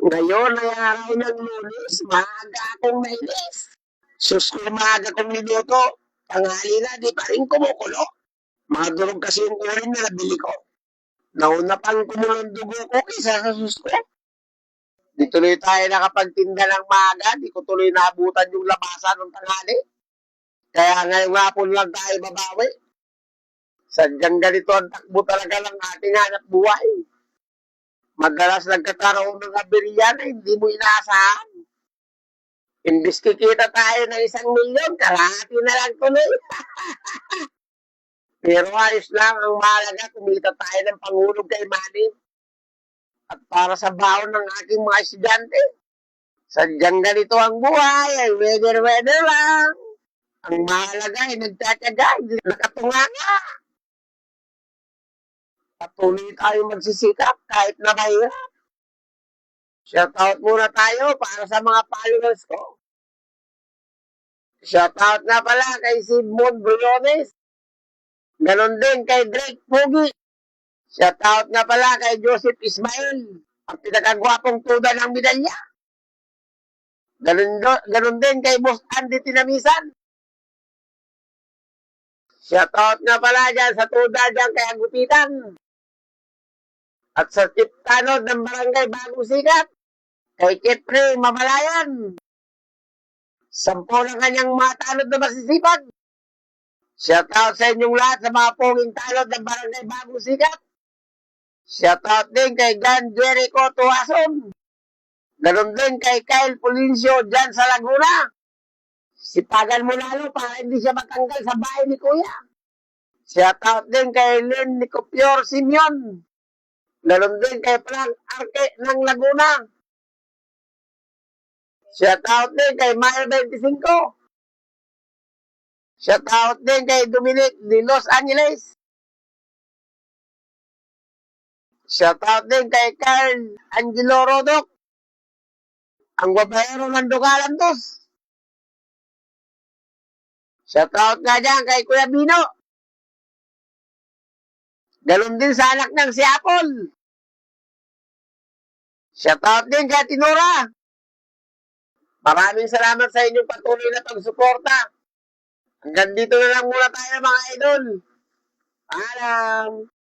Ngayon ay araw ng Lunes, maaga akong nainis. Sus ko, maaga kong minuto. Tanghali na, di pa rin kumukulo. Mga durog kasi yung urin na nabili ko. Nauna pang kumulong dugo ko kaysa sa sus ko. Di tuloy tayo nakapagtinda ng maaga, di ko tuloy naabutan yung labasan ng tanghali. Kaya ngayong hapon lang tayo babawi. Sadyang ganito ang takbo talaga ng ating hanap buhay. Madalas nagkakaroon ng aberya na hindi mo inaasahan. Imbis kikita tayo ng 1,000,000, kalahati na lang tuloy. Pero ayos lang, ang mahalaga, kumita tayo ng pangulog kay Manny. At para sa baon ng aking mga estudyante, sadyang ganito ang buhay, ay weather lang. Ang mahalaga ay nagtatyaga, hindi nakatunga nga. Patuloy tayo magsisikap kahit na mahirap. Shoutout muna tayo para sa mga followers ko. Shoutout na pala kay Sigmund Briones. Ganon din kay Drake Pugi. Shoutout na pala kay Joseph Ismail, ang pinakagwapong tuda ng medalya. Ganon din kay Boss Andy Tinamisan. Shoutout na pala dyan sa tuda dyan kay Agupitan. At sa Tiptanod ng Barangay Bagong Sikat, kay Kepre Mamalayan. 10 ng kanyang mga tanod na masisipag. Shoutout sa inyong lahat sa mga poging tanod ng Barangay Bagong Sikat. Shoutout din kay Gan Jericho Tuason. Ganon din kay Kyle Pulincio dyan sa Laguna. Sipagan mo lalo para hindi siya matanggal sa bahay ni Kuya. Shoutout din kay Len Nicopior Simeon. Ganon din kay Frank Arque ng Laguna. Shoutout din kay Mayo 25. Shoutout din kay Dominic de Los Angeles. Shoutout din kay Carl Angelo Rodok, ang babayero ng Dugalantos. Shoutout nga dyan kay Kuya Bino. Ganon din sa anak ng si Apple. Shoutout din kay Tinora. Maraming salamat sa inyong patuloy na pagsuporta. Hanggang dito na lang muna tayo mga idol. Paalam.